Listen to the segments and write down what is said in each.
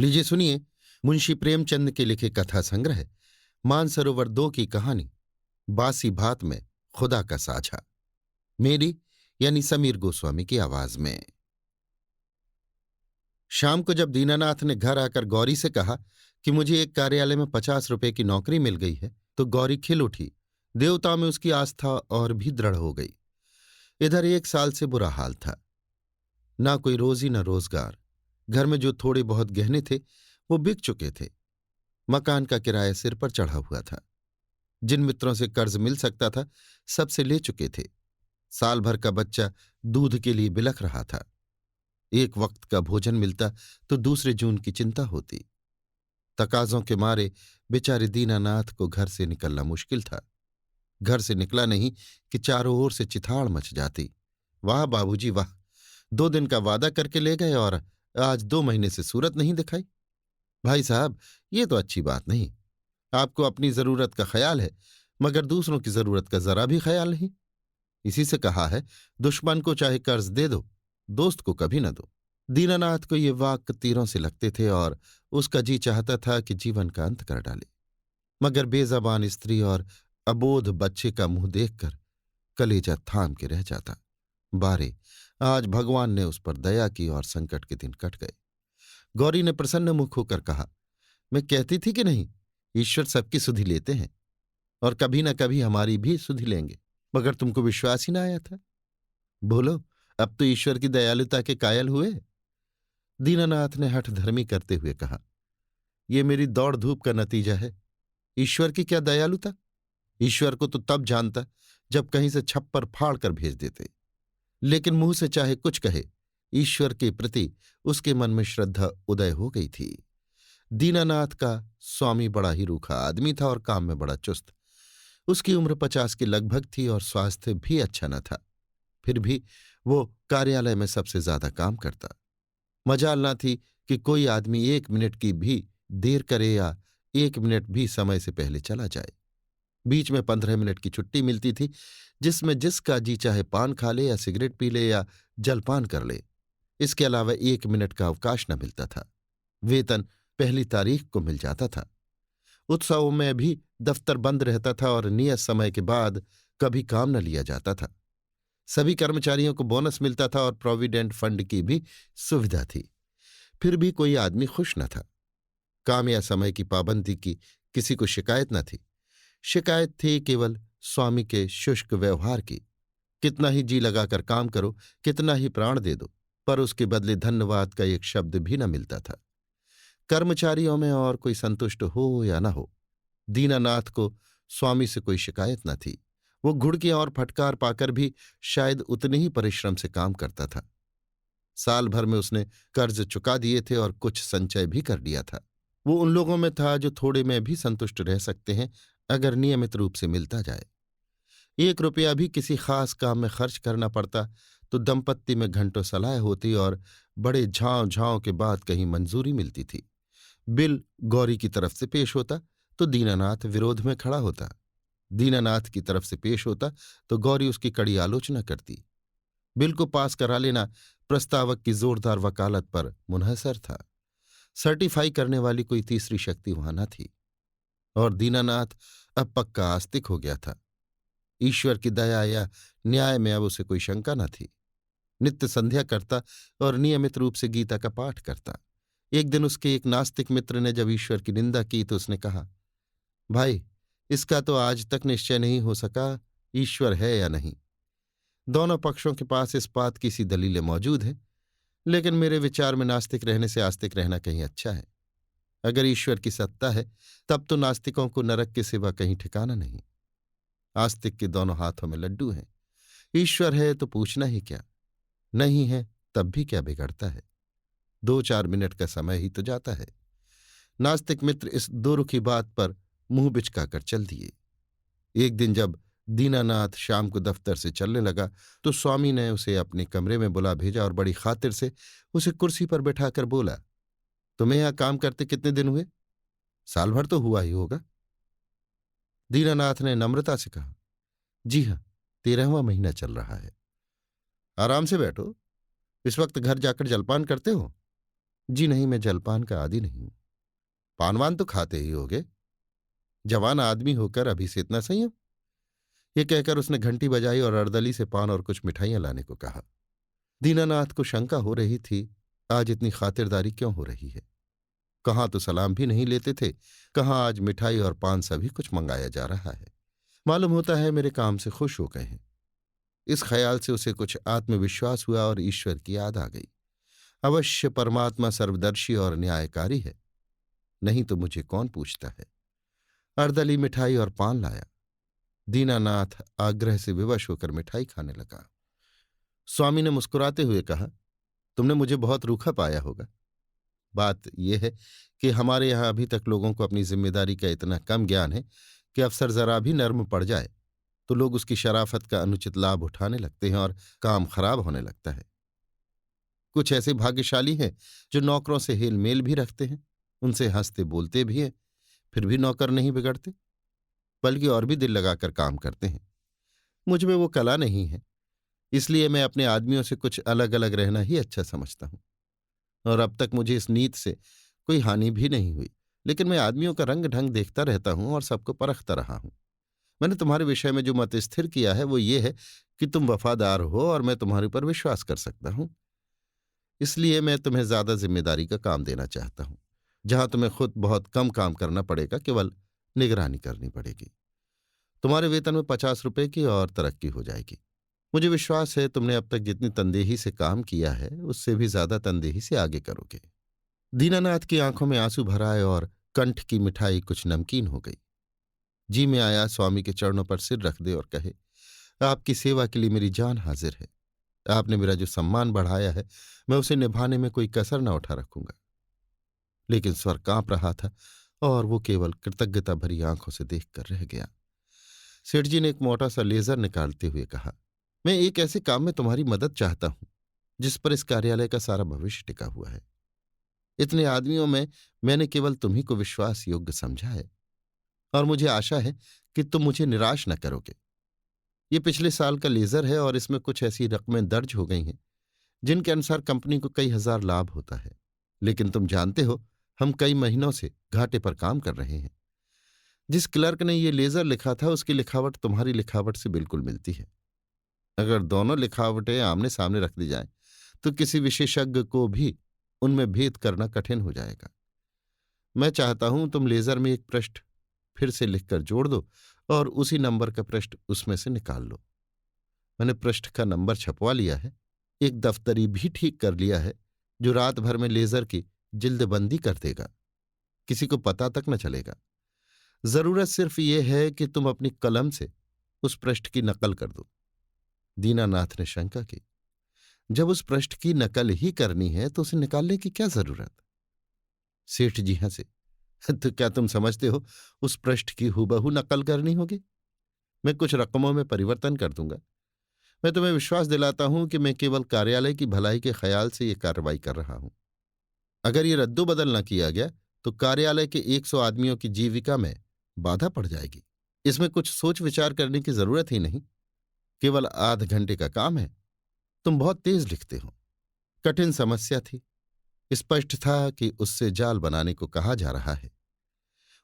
लीजिए सुनिए मुंशी प्रेमचंद के लिखे कथा संग्रह मानसरोवर 2 की कहानी बासी भात में खुदा का साझा, मेरी यानी समीर गोस्वामी की आवाज में। शाम को जब दीनानाथ ने घर आकर गौरी से कहा कि मुझे एक कार्यालय में 50 रुपए की नौकरी मिल गई है, तो गौरी खिल उठी। देवताओं में उसकी आस्था और भी दृढ़ हो गई। इधर 1 साल से बुरा हाल था, ना कोई रोजी न रोजगार। घर में जो थोड़े बहुत गहने थे वो बिक चुके थे। मकान का किराया सिर पर चढ़ा हुआ था। जिन मित्रों से कर्ज मिल सकता था सबसे ले चुके थे। साल भर का बच्चा दूध के लिए बिलख रहा था। एक वक्त का भोजन मिलता तो दूसरे जून की चिंता होती। तकाजों के मारे बेचारे दीनानाथ को घर से निकलना मुश्किल था। घर से निकला नहीं कि चारों ओर से चिथाड़ मच जाती। वाह बाबूजी वाह, 2 दिन का वादा करके ले गए और आज 2 महीने से सूरत नहीं दिखाई। भाई साहब, ये तो अच्छी बात नहीं। आपको अपनी जरूरत का ख्याल है, मगर दूसरों की जरूरत का जरा भी ख्याल नहीं। इसी से कहा है, दुश्मन को चाहे कर्ज दे दो, दोस्त को कभी न दो। दीनानाथ को ये वाक्य तीरों से लगते थे और उसका जी चाहता था कि जीवन का अंत कर डाले, मगर बेजबान स्त्री और अबोध बच्चे का मुंह देखकर कलेजा थाम के रह जाता। बारे, आज भगवान ने उस पर दया की और संकट के दिन कट गए। गौरी ने प्रसन्न मुख होकर कहा, मैं कहती थी कि नहीं, ईश्वर सबकी सुधि लेते हैं और कभी न कभी हमारी भी सुधि लेंगे, मगर तुमको विश्वास ही ना आया था। बोलो, अब तो ईश्वर की दयालुता के कायल हुए। दीनानाथ ने हठधर्मी करते हुए कहा, यह मेरी दौड़ धूप का नतीजा है। ईश्वर की क्या दयालुता। ईश्वर को तो तब जानता जब कहीं से छप्पर फाड़ कर भेज देते। लेकिन मुंह से चाहे कुछ कहे, ईश्वर के प्रति उसके मन में श्रद्धा उदय हो गई थी। दीनानाथ का स्वामी बड़ा ही रूखा आदमी था और काम में बड़ा चुस्त। उसकी उम्र 50 के लगभग थी और स्वास्थ्य भी अच्छा न था। फिर भी वो कार्यालय में सबसे ज्यादा काम करता। मजाल न थी कि कोई आदमी 1 मिनट की भी देर करे या 1 मिनट भी समय से पहले चला जाए। बीच में 15 मिनट की छुट्टी मिलती थी, जिसमें जिसका जी चाहे पान खा ले या सिगरेट पी ले या जलपान कर ले। इसके अलावा 1 मिनट का अवकाश न मिलता था। वेतन पहली तारीख को मिल जाता था। उत्सवों में भी दफ्तर बंद रहता था और नियत समय के बाद कभी काम न लिया जाता था। सभी कर्मचारियों को बोनस मिलता था और प्रोविडेंट फंड की भी सुविधा थी। फिर भी कोई आदमी खुश न था। काम या समय की पाबंदी की किसी को शिकायत न थी। शिकायत थी केवल स्वामी के शुष्क व्यवहार की। कितना ही जी लगाकर काम करो, कितना ही प्राण दे दो, पर उसके बदले धन्यवाद का एक शब्द भी न मिलता था। कर्मचारियों में और कोई संतुष्ट हो या न हो, दीनानाथ को स्वामी से कोई शिकायत न थी। वो घुड़कियां और फटकार पाकर भी शायद उतने ही परिश्रम से काम करता था। साल भर में उसने कर्ज चुका दिए थे और कुछ संचय भी कर लिया था। वो उन लोगों में था जो थोड़े में भी संतुष्ट रह सकते हैं अगर नियमित रूप से मिलता जाए। 1 रुपया भी किसी खास काम में खर्च करना पड़ता तो दंपत्ति में घंटों सलाह होती और बड़े झांव झांव के बाद कहीं मंजूरी मिलती थी। बिल गौरी की तरफ से पेश होता तो दीनानाथ विरोध में खड़ा होता। दीनानाथ की तरफ से पेश होता तो गौरी उसकी कड़ी आलोचना करती। बिल को पास करा लेना प्रस्तावक की जोरदार वकालत पर मुनहसर था। सर्टिफाई करने वाली कोई तीसरी शक्ति वहां न थी। और दीनानाथ अब पक्का आस्तिक हो गया था। ईश्वर की दया या न्याय में अब उसे कोई शंका न थी। नित्य संध्या करता और नियमित रूप से गीता का पाठ करता। एक दिन उसके एक नास्तिक मित्र ने जब ईश्वर की निंदा की तो उसने कहा, भाई, इसका तो आज तक निश्चय नहीं हो सका ईश्वर है या नहीं। दोनों पक्षों के पास इस बात की सी दलीलें मौजूद हैं, लेकिन मेरे विचार में नास्तिक रहने से आस्तिक रहना कहीं अच्छा है। अगर ईश्वर की सत्ता है तब तो नास्तिकों को नरक के सिवा कहीं ठिकाना नहीं। आस्तिक के दोनों हाथों में लड्डू हैं। ईश्वर है तो पूछना ही क्या, नहीं है तब भी क्या बिगड़ता है। 2-4 मिनट का समय ही तो जाता है। नास्तिक मित्र इस दुरुखी बात पर मुंह बिचकाकर चल दिए। एक दिन जब दीनानाथ शाम को दफ्तर से चलने लगा तो स्वामी ने उसे अपने कमरे में बुला भेजा और बड़ी खातिर से उसे कुर्सी पर बैठाकर बोला, तुम्हें यहां काम करते कितने दिन हुए? साल भर तो हुआ ही होगा। दीनानाथ ने नम्रता से कहा, जी हां, 13वां महीना चल रहा है। आराम से बैठो, इस वक्त घर जाकर जलपान करते हो? जी नहीं, मैं जलपान का आदी नहीं हूं। पानवान तो खाते ही होगे। जवान आदमी होकर अभी से इतना संयम। ये कहकर उसने घंटी बजाई और अर्दली से पान और कुछ मिठाइयां लाने को कहा। दीनानाथ को शंका हो रही थी, आज इतनी खातिरदारी क्यों हो रही है। कहाँ तो सलाम भी नहीं लेते थे, कहाँ आज मिठाई और पान सभी कुछ मंगाया जा रहा है। मालूम होता है मेरे काम से खुश हो गए हैं। इस ख्याल से उसे कुछ आत्मविश्वास हुआ और ईश्वर की याद आ गई। अवश्य परमात्मा सर्वदर्शी और न्यायकारी है, नहीं तो मुझे कौन पूछता है। अर्दली मिठाई और पान लाया। दीनानाथ आग्रह से विवश होकर मिठाई खाने लगा। स्वामी ने मुस्कुराते हुए कहा, तुमने मुझे बहुत रूखा पाया होगा। बात यह है कि हमारे यहां अभी तक लोगों को अपनी जिम्मेदारी का इतना कम ज्ञान है कि अफसर जरा भी नर्म पड़ जाए तो लोग उसकी शराफत का अनुचित लाभ उठाने लगते हैं और काम खराब होने लगता है। कुछ ऐसे भाग्यशाली हैं जो नौकरों से हेल मेल भी रखते हैं, उनसे हंसते बोलते भी हैं, फिर भी नौकर नहीं बिगड़ते, बल्कि और भी दिल लगाकर काम करते हैं। मुझ में वो कला नहीं है, इसलिए मैं अपने आदमियों से कुछ अलग अलग रहना ही अच्छा समझता हूं। और अब तक मुझे इस नीत से कोई हानि भी नहीं हुई, लेकिन मैं आदमियों का रंग ढंग देखता रहता हूं और सबको परखता रहा हूं। मैंने तुम्हारे विषय में जो मत स्थिर किया है वो ये है कि तुम वफादार हो और मैं तुम्हारे ऊपर विश्वास कर सकता हूं। इसलिए मैं तुम्हें ज्यादा जिम्मेदारी का काम देना चाहता हूं, जहां तुम्हें खुद बहुत कम काम करना पड़ेगा, केवल निगरानी करनी पड़ेगी। तुम्हारे वेतन में 50 रुपए की और तरक्की हो जाएगी। मुझे विश्वास है तुमने अब तक जितनी तनदेही से काम किया है उससे भी ज्यादा तनदेही से आगे करोगे। दीनानाथ की आंखों में आंसू भर आए और कंठ की मिठाई कुछ नमकीन हो गई। जी में आया स्वामी के चरणों पर सिर रख दे और कहे, आपकी सेवा के लिए मेरी जान हाजिर है। आपने मेरा जो सम्मान बढ़ाया है मैं उसे निभाने में कोई कसर न उठा रखूंगा। लेकिन स्वर कांप रहा था और वो केवल कृतज्ञता भरी आंखों से देख कर रह गया। सेठ जी ने एक मोटा सा लेजर निकालते हुए कहा, मैं एक ऐसे काम में तुम्हारी मदद चाहता हूं जिस पर इस कार्यालय का सारा भविष्य टिका हुआ है। इतने आदमियों में मैंने केवल तुम्ही को विश्वास योग्य समझा है और मुझे आशा है कि तुम मुझे निराश न करोगे। ये पिछले साल का लेजर है और इसमें कुछ ऐसी रकमें दर्ज हो गई हैं जिनके अनुसार कंपनी को कई हजार लाभ होता है। लेकिन तुम जानते हो हम कई महीनों से घाटे पर काम कर रहे हैं। जिस क्लर्क ने ये लेजर लिखा था उसकी लिखावट तुम्हारी लिखावट से बिल्कुल मिलती है। अगर दोनों लिखावटें आमने सामने रख दी जाएं तो किसी विशेषज्ञ को भी उनमें भेद करना कठिन हो जाएगा। मैं चाहता हूं तुम लेजर में एक पृष्ठ फिर से लिखकर जोड़ दो और उसी नंबर का पृष्ठ उसमें से निकाल लो। मैंने पृष्ठ का नंबर छपवा लिया है, एक दफ्तरी भी ठीक कर लिया है जो रात भर में लेजर की जिल्दबंदी कर देगा, किसी को पता तक न चलेगा। जरूरत सिर्फ यह है कि तुम अपनी कलम से उस पृष्ठ की नकल कर दो। दीनानाथ ने शंका की, जब उस पृष्ठ की नकल ही करनी है तो उसे निकालने की क्या जरूरत। सेठ जी हंसे, तो क्या तुम समझते हो उस पृष्ठ की हूबहू नकल करनी होगी? मैं कुछ रकमों में परिवर्तन कर दूंगा। मैं तुम्हें विश्वास दिलाता हूं कि मैं केवल कार्यालय की भलाई के ख्याल से यह कार्रवाई कर रहा हूं। अगर ये रद्दोबदल न किया गया तो कार्यालय के 100 आदमियों की जीविका में बाधा पड़ जाएगी। इसमें कुछ सोच विचार करने की जरूरत ही नहीं, केवल आध घंटे का काम है। तुम बहुत तेज लिखते हो। कठिन समस्या थी। स्पष्ट था कि उससे जाल बनाने को कहा जा रहा है।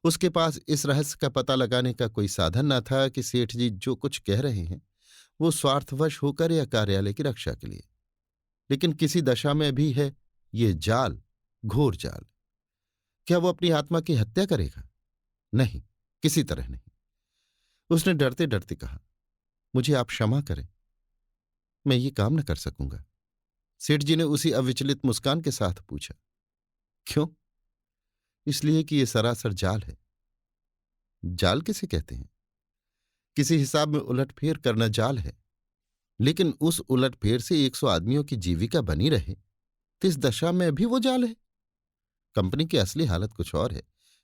उसके पास इस रहस्य का पता लगाने का कोई साधन न था कि सेठ जी जो कुछ कह रहे हैं वो स्वार्थवश होकर या कार्यालय की रक्षा के लिए। लेकिन किसी दशा में भी है ये जाल, घोर जाल। क्या वो अपनी आत्मा की हत्या करेगा? नहीं, किसी तरह नहीं। उसने डरते डरते कहा, मुझे आप क्षमा करें, मैं ये काम न कर सकूंगा। सेठ जी ने उसी अविचलित मुस्कान के साथ पूछा, क्यों? इसलिए कि यह सरासर जाल है। जाल किसे कहते हैं? किसी हिसाब में उलटफेर करना जाल है। लेकिन उस उलटफेर से 100 आदमियों की जीविका बनी रहे तो इस दशा में भी वो जाल है। कंपनी की असली हालत कुछ और है,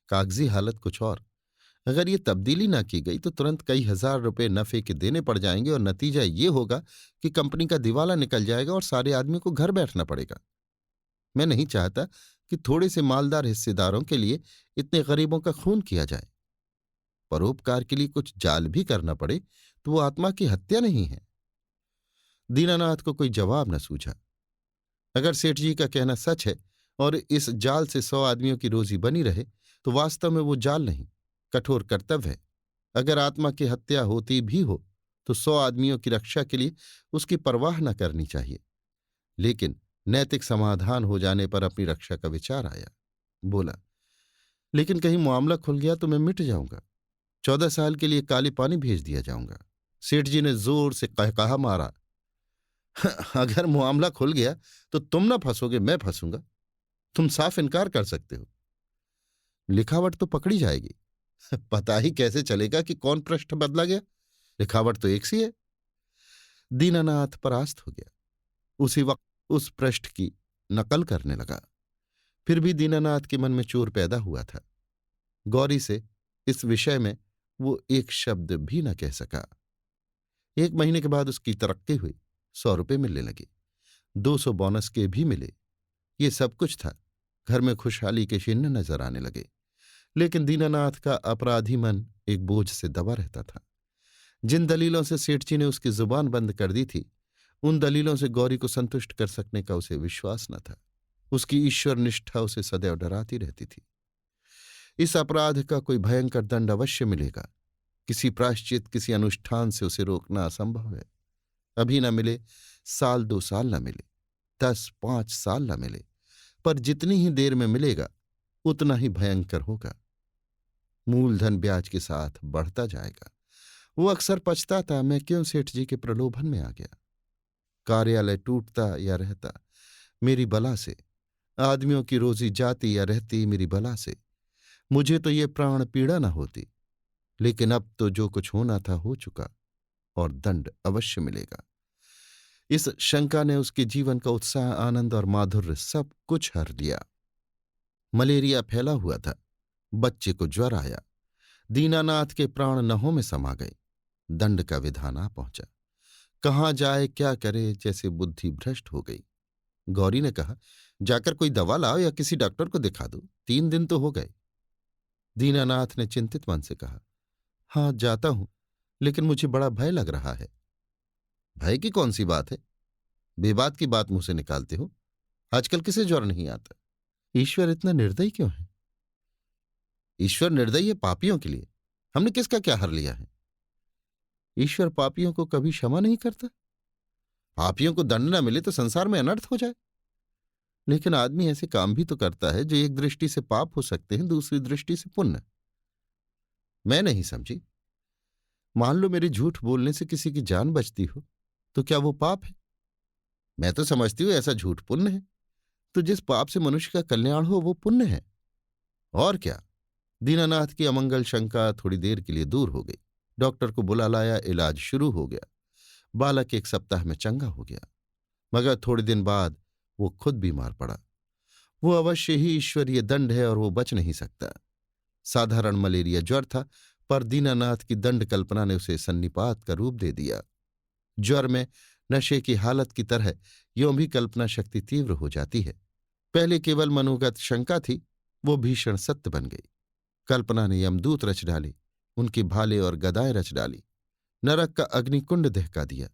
कागजी हालत कुछ और। अगर ये तब्दीली ना की गई तो तुरंत कई हजार रुपए नफे के देने पड़ जाएंगे और नतीजा ये होगा कि कंपनी का दिवाला निकल जाएगा और सारे आदमियों को घर बैठना पड़ेगा। मैं नहीं चाहता कि थोड़े से मालदार हिस्सेदारों के लिए इतने गरीबों का खून किया जाए। परोपकार के लिए कुछ जाल भी करना पड़े तो वो आत्मा की हत्या नहीं है। दीनानाथ को कोई जवाब न सूझा। अगर सेठ जी का कहना सच है और इस जाल से 100 आदमियों की रोजी बनी रहे तो वास्तव में वो जाल नहीं, कठोर कर्तव्य है। अगर आत्मा की हत्या होती भी हो तो 100 आदमियों की रक्षा के लिए उसकी परवाह न करनी चाहिए। लेकिन नैतिक समाधान हो जाने पर अपनी रक्षा का विचार आया। बोला, लेकिन कहीं मामला खुल गया तो मैं मिट जाऊंगा। 14 साल के लिए काले पानी भेज दिया जाऊंगा। सेठ जी ने जोर से कहकहा मारा। अगर मामला खुल गया तो तुम ना फंसोगे, मैं फंसूंगा। तुम साफ इनकार कर सकते हो। लिखावट तो पकड़ी जाएगी। पता ही कैसे चलेगा कि कौन पृष्ठ बदला गया? लिखावट तो एक सी है। दीनानाथ परास्त हो गया। उसी वक्त उस पृष्ठ की नकल करने लगा। फिर भी दीनानाथ के मन में चोर पैदा हुआ था। गौरी से इस विषय में वो एक शब्द भी न कह सका। 1 महीने के बाद उसकी तरक्की हुई। 100 रुपये मिलने लगे। 200 बोनस के भी मिले। ये सब कुछ था। घर में खुशहाली के चिन्ह नजर आने लगे। लेकिन दीनानाथ का अपराधी मन एक बोझ से दबा रहता था। जिन दलीलों से सेठ जी ने उसकी जुबान बंद कर दी थी, उन दलीलों से गौरी को संतुष्ट कर सकने का उसे विश्वास न था। उसकी ईश्वर निष्ठा उसे सदैव डराती रहती थी। इस अपराध का कोई भयंकर दंड अवश्य मिलेगा। किसी प्रायश्चित, किसी अनुष्ठान से उसे रोकना असंभव है। अभी न मिले, 1-2 साल न मिले, 10-5 साल न मिले, पर जितनी ही देर में मिलेगा उतना ही भयंकर होगा। मूलधन ब्याज के साथ बढ़ता जाएगा। वो अक्सर पछताता, मैं क्यों सेठ जी के प्रलोभन में आ गया। कार्यालय टूटता या रहता मेरी बला से, आदमियों की रोजी जाती या रहती मेरी बला से। मुझे तो ये प्राण पीड़ा न होती। लेकिन अब तो जो कुछ होना था हो चुका, और दंड अवश्य मिलेगा। इस शंका ने उसके जीवन का उत्साह, आनंद और माधुर्य सब कुछ हर लिया। मलेरिया फैला हुआ था। बच्चे को ज्वर आया। दीनानाथ के प्राण नहों में समा गए। दंड का विधान आ पहुंचा। कहाँ जाए, क्या करे, जैसे बुद्धि भ्रष्ट हो गई। गौरी ने कहा, जाकर कोई दवा लाओ या किसी डॉक्टर को दिखा दो। 3 दिन तो हो गए। दीनानाथ ने चिंतित मन से कहा, हाँ जाता हूं, लेकिन मुझे बड़ा भय लग रहा है। भय की कौन सी बात है? बेबात की बात मुंह से निकालते हो। आजकल किसे ज्वर नहीं आता? ईश्वर इतना निर्दयी क्यों है? ईश्वर निर्दयी है पापियों के लिए। हमने किसका क्या हर लिया है? ईश्वर पापियों को कभी क्षमा नहीं करता। पापियों को दंड न मिले तो संसार में अनर्थ हो जाए। लेकिन आदमी ऐसे काम भी तो करता है जो एक दृष्टि से पाप हो सकते हैं, दूसरी दृष्टि से पुण्य। मैं नहीं समझी। मान लो मेरे झूठ बोलने से किसी की जान बचती हो, तो क्या वो पाप है? मैं तो समझती हूं ऐसा झूठ पुण्य है। तो जिस पाप से मनुष्य का कल्याण हो वो पुण्य है। और क्या? दीनानाथ की अमंगल शंका थोड़ी देर के लिए दूर हो गई। डॉक्टर को बुला लाया। इलाज शुरू हो गया। बालक 1 सप्ताह में चंगा हो गया। मगर थोड़े दिन बाद वो खुद बीमार पड़ा। वो अवश्य ही ईश्वरीय दंड है और वो बच नहीं सकता। साधारण मलेरिया ज्वर था, पर दीनानाथ की दंड कल्पना ने उसे सन्निपात का रूप दे दिया। ज्वर में नशे की हालत की तरह यों भी कल्पना शक्ति तीव्र हो जाती है। पहले केवल मनोगत शंका थी, वो भीषण सत्य बन गई। कल्पना ने यमदूत रच डाले, उनके भाले और गदाएं रच डाली, नरक का अग्निकुंड दहका दिया।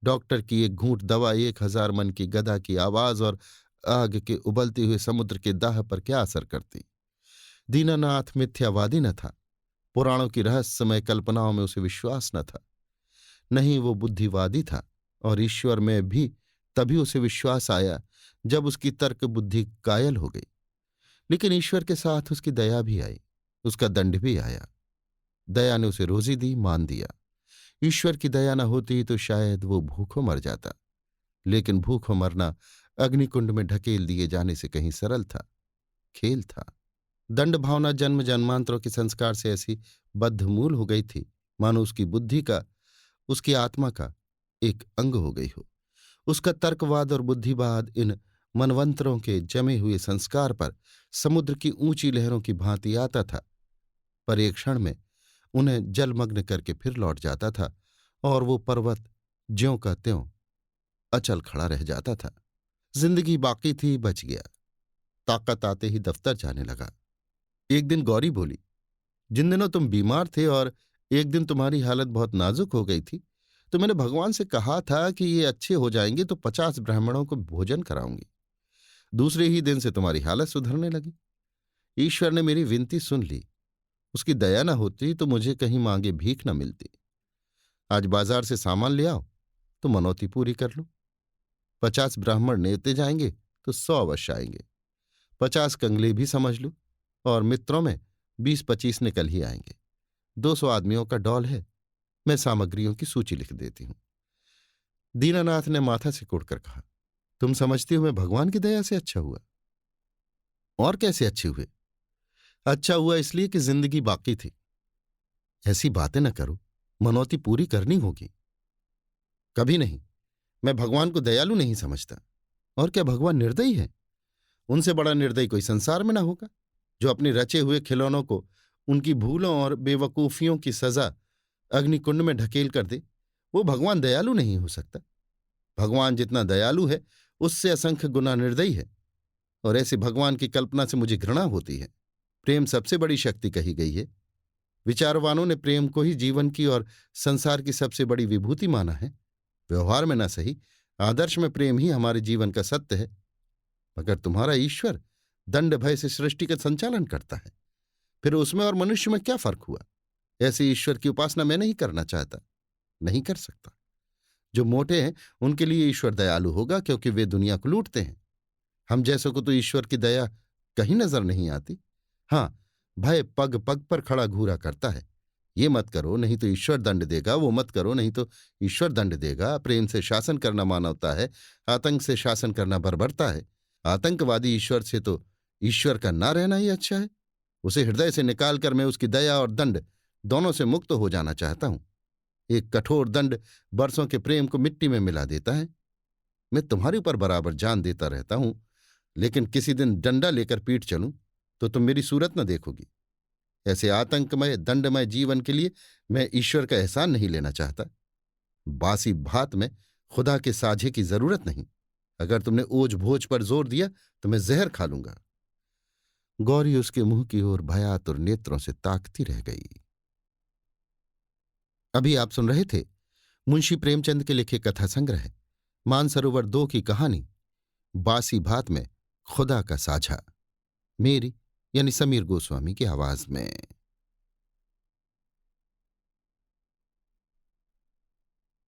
डॉक्टर की एक घूंट दवा 1000 मन की गदा की आवाज और आग के उबलते हुए समुद्र के दाह पर क्या असर करती? दीनानाथ मिथ्यावादी न था। पुराणों की रहस्यमय कल्पनाओं में उसे विश्वास न था। नहीं, वो बुद्धिवादी था। और ईश्वर में भी तभी उसे विश्वास आया जब उसकी तर्क बुद्धि कायल हो गई। लेकिन ईश्वर के साथ उसकी दया भी आई, उसका दंड भी आया। दया ने उसे रोजी दी, मान दिया। ईश्वर की दया न होती तो शायद वो भूखों मर जाता। लेकिन भूखों मरना अग्निकुंड में ढकेल दिए जाने से कहीं सरल था, खेल था। दंड भावना जन्म जन्मांतरों के संस्कार से ऐसी बद्धमूल हो गई थी, मानो उसकी बुद्धि का, उसकी आत्मा का एक अंग हो गई हो। उसका तर्कवाद और बुद्धिवाद इन मनवंतरों के जमे हुए संस्कार पर समुद्र की ऊंची लहरों की भांति आता था, पर एक क्षण में उन्हें जलमग्न करके फिर लौट जाता था और वो पर्वत ज्यों का त्यों अचल खड़ा रह जाता था। जिंदगी बाकी थी, बच गया। ताकत आते ही दफ्तर जाने लगा। एक दिन गौरी बोली, जिन दिनों तुम बीमार थे और एक दिन तुम्हारी हालत बहुत नाजुक हो गई थी, तो मैंने भगवान से कहा था कि ये अच्छे हो जाएंगे तो 50 ब्राह्मणों को भोजन कराऊंगी। दूसरे ही दिन से तुम्हारी हालत सुधरने लगी। ईश्वर ने मेरी विनती सुन ली। उसकी दया न होती तो मुझे कहीं मांगे भीख न मिलती। आज बाजार से सामान ले आओ तो मनौती पूरी कर लो। 50 ब्राह्मण नेते जाएंगे तो 100 अवश्य आएंगे। 50 कंगले भी समझ लो, और मित्रों में 20-25 निकल ही आएंगे। 200 आदमियों का डॉल है। मैं सामग्रियों की सूची लिख देती हूं। दीनानाथ ने माथा सिकोड़कर कहा, तुम समझती हो मैं भगवान की दया से अच्छा हुआ? और कैसे अच्छे हुए? अच्छा हुआ इसलिए कि जिंदगी बाकी थी। ऐसी बातें न करो, मनौती पूरी करनी होगी। कभी नहीं। मैं भगवान को दयालु नहीं समझता। और क्या भगवान निर्दयी है? उनसे बड़ा निर्दयी कोई संसार में ना होगा, जो अपने रचे हुए खिलौनों को उनकी भूलों और बेवकूफियों की सजा अग्निकुंड में ढकेल कर दे। वो भगवान दयालु नहीं हो सकता। भगवान जितना दयालु है उससे असंख्य गुना निर्दयी है। और ऐसे भगवान की कल्पना से मुझे घृणा होती है। प्रेम सबसे बड़ी शक्ति कही गई है। विचारवानों ने प्रेम को ही जीवन की और संसार की सबसे बड़ी विभूति माना है। व्यवहार में न सही, आदर्श में प्रेम ही हमारे जीवन का सत्य है। मगर तुम्हारा ईश्वर दंड भय से सृष्टि का संचालन करता है। फिर उसमें और मनुष्य में क्या फर्क हुआ? ऐसे ईश्वर की उपासना मैं नहीं करना चाहता, नहीं कर सकता। जो मोटे हैं उनके लिए ईश्वर दयालु होगा, क्योंकि वे दुनिया को लूटते हैं। हम जैसों को तो ईश्वर की दया कहीं नजर नहीं आती। हां, भय पग पग पर खड़ा घूरा करता है। ये मत करो नहीं तो ईश्वर दंड देगा, वो मत करो नहीं तो ईश्वर दंड देगा। प्रेम से शासन करना मानवता है, आतंक से शासन करना बर्बरता है। आतंकवादी ईश्वर से तो ईश्वर का ना रहना ही अच्छा है। उसे हृदय से निकालकर मैं उसकी दया और दंड दोनों से मुक्त हो जाना चाहता हूं। एक कठोर दंड बरसों के प्रेम को मिट्टी में मिला देता है। मैं तुम्हारे ऊपर बराबर जान देता रहता हूं, लेकिन किसी दिन डंडा लेकर पीट चलूं तो तुम मेरी सूरत न देखोगी। ऐसे आतंकमय दंडमय जीवन के लिए मैं ईश्वर का एहसान नहीं लेना चाहता। बासी भात में खुदा के साझे की जरूरत नहीं। अगर तुमने ओझ भोज पर जोर दिया तो मैं जहर खा लूंगा। गौरी उसके मुंह की ओर भयातुर नेत्रों से ताकती रह गई। अभी आप सुन रहे थे मुंशी प्रेमचंद के लिखे कथा संग्रह मानसरोवर 2 की कहानी बासी भात में खुदा का साझा, मेरी यानी समीर गोस्वामी की आवाज में।